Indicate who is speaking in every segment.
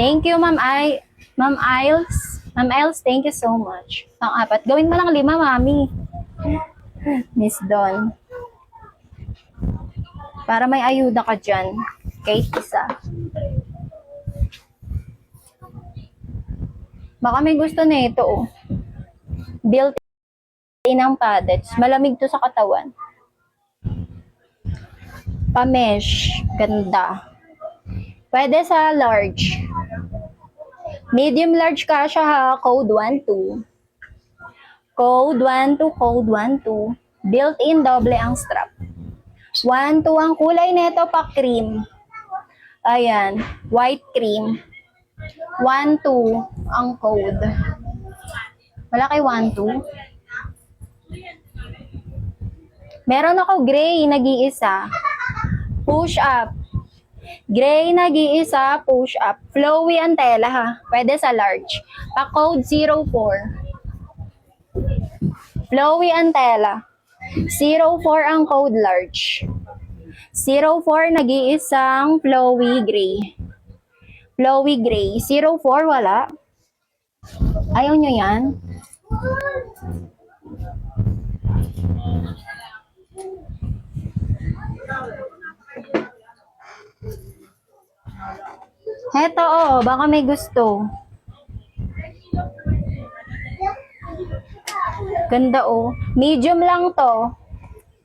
Speaker 1: Thank you, Ma'am Iles. Ma'am Iles, thank you so much. Pang-apat. Gawin mo lang 5, Mami. Miss Don. Para may ayuda ka dyan. Kahit isa. Baka may gusto na ito, oh. Built-in ang paddeds. Malamig to sa katawan. Pa-mesh. Ganda. Pwede sa large. Medium large ka siya ha. Code 12. Code 12, code 12. Built-in double ang strap. 1, 2 ang kulay nito pa cream. Ayan, white cream. 1, 2 ang code. Wala kay 1, 2. Meron ako gray, nag-iisa. Push up. Gray, nag-iisa, push up. Flowy ang tela ha. Pwede sa large. Pa-code 04. Flowy ang tela. 04 ang code large. 04, nag-iisang flowy gray. Flowy gray. 04, wala. Ayaw nyo yan? Heto, oh, baka may gusto. Ganda, oh. Medium lang to.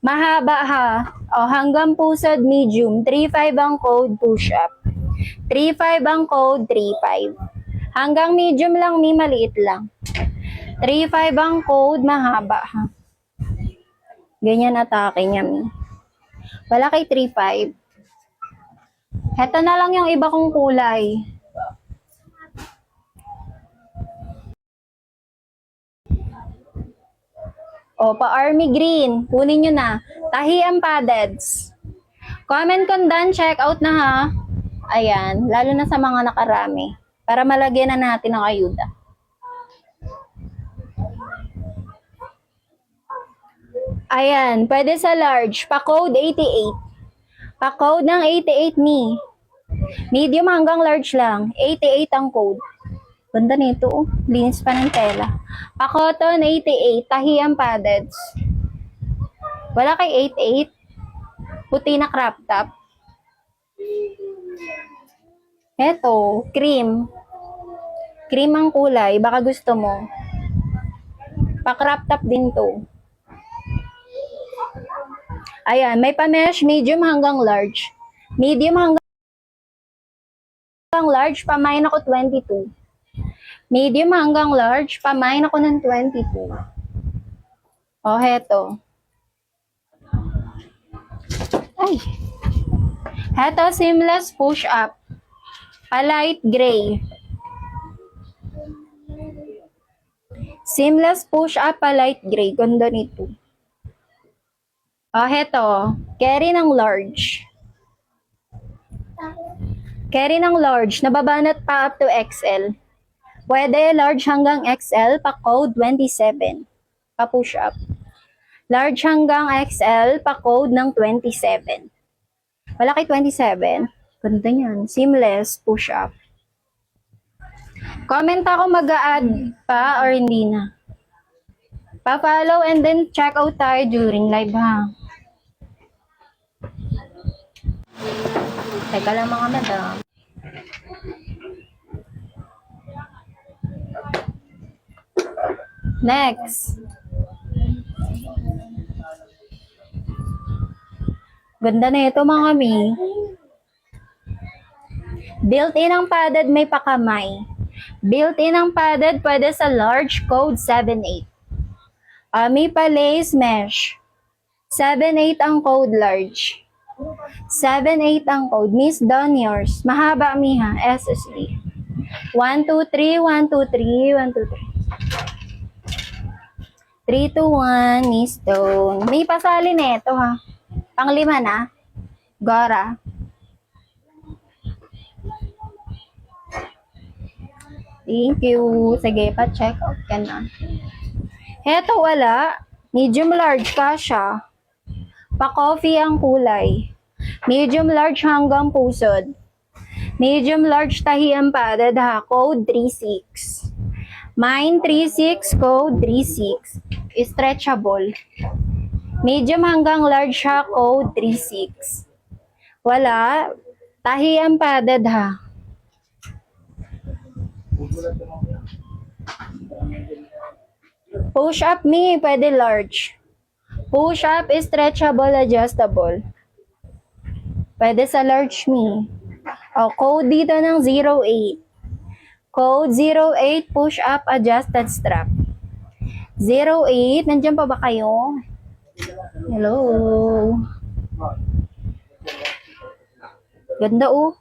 Speaker 1: Mahaba ha. Oh, hanggang pusod medium. 3.5 ang code push up. 3.5 ang code 3.5. Hanggang medium lang, may maliit lang. 3.5 ang code, mahaba ha. Ganyan atake niya, mi. Wala kay 3.5. Heto na lang yung iba kong kulay. O, pa-army green. Kunin nyo na. Tahi ang paddeds. Comment kung done. Check out na ha. Ayan. Lalo na sa mga nakarami. Para malagyan na natin ang ayuda. Ayan. Pwede sa large. Pa-code 88. Pa-code ng 88 ni. Medium hanggang large lang. 88 ang code. Ganda nito, oh. Linis pa ng tela. Pa-cotton 88, tahi ang paddeds. Wala kay 88. Puti na crop top. Eto, cream. Cream ang kulay, baka gusto mo. Pa-crop top din to. Ayan, may pa-mesh, medium hanggang large. Medium hanggang large, pamain ako 22. Medium hanggang large, pamain ako ng 22. O, heto. Ay. Heto, seamless push up. Pa-light gray. Seamless push up, pa-light gray. Ganda nito. O, heto. Carry ng large. Carry ng large. Nababanat pa up to XL. Pwede large hanggang XL, pa-code 27. Pa-push up. Large hanggang XL, pa-code ng 27. Wala kay 27. Ganda yan. Seamless, push up. Comment ako mag-a-add pa or hindi na. Pa-follow and then check out tayo during live ha. Teka lang mga madam. Next. Ganda na ito mga mi. Built-in ang padded, may pakamay. Built-in ang padded, pwede sa large, code 78. May pa lace mesh. 78 ang code large. 78 ang code. Miss Don yours. Mahaba mi ha. SSD. 1, 2, 3, 1, 2, 3, 1, 2, 3. 3, 2, 1, Miss Don. May pasali na ito ha. Pang-5 na. Gora. Thank you. Sige, pa-check out ka na. Heto wala. Medium large ka siya. Pa-coffee ang kulay. Medium large hanggang pusod. Medium large tahian padded ha, code 36. Mine 36, code 36. Stretchable. Medium hanggang large ha, code 36. Wala. Tahian padded ha. Push up me, pwede large. Push up, stretchable, adjustable. Pwede sa large me. O, code dito ng 08. Code 08, push up, adjusted strap. 08, nandiyan pa ba kayo? Hello? Ganda oh.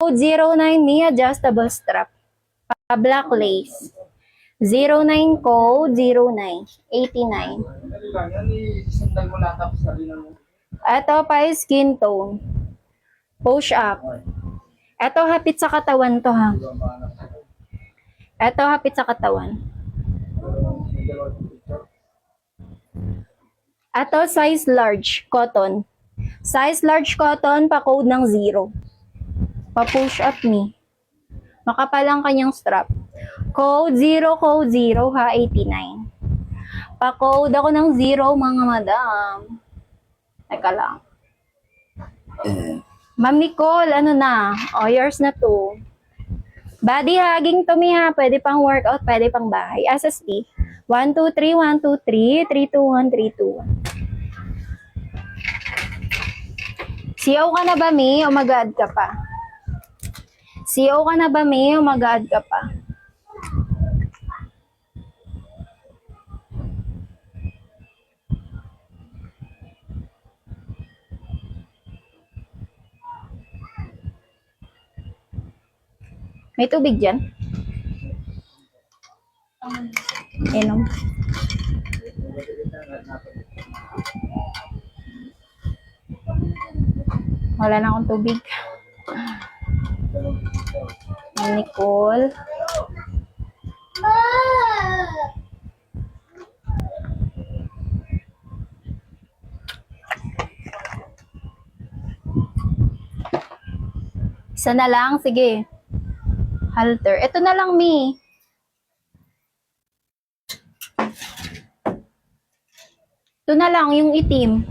Speaker 1: Code 09 me, adjustable strap. Black lace. 09 code 09. 89. Ito pa skin tone. Push up. Ito hapit sa katawan to ha. Ito hapit sa katawan. Ito size large cotton. Size large cotton pa code ng 0. Pa push up me. Makapal ang kanyang strap. Code 0 ha, 89. Pa-code ako ng 0 mga madam. Teka lang. Ma'am Nicole, ano na? O, yours na to. Body hugging to me ha. Pwede pang workout, pwede pang bahay. SST. 1, 2, 3, 1, 2, 3, 3, 2, 1, 3, 2, 1. CO ka na ba, Mi? O mag-add ka pa? CO ka na ba, Mi? O mag-add ka pa? May tubig dyan? Inom. Wala na akong tubig. Nicole. Isa na lang, sige. Halter. Ito na lang, Mi. Ito na lang, yung itim.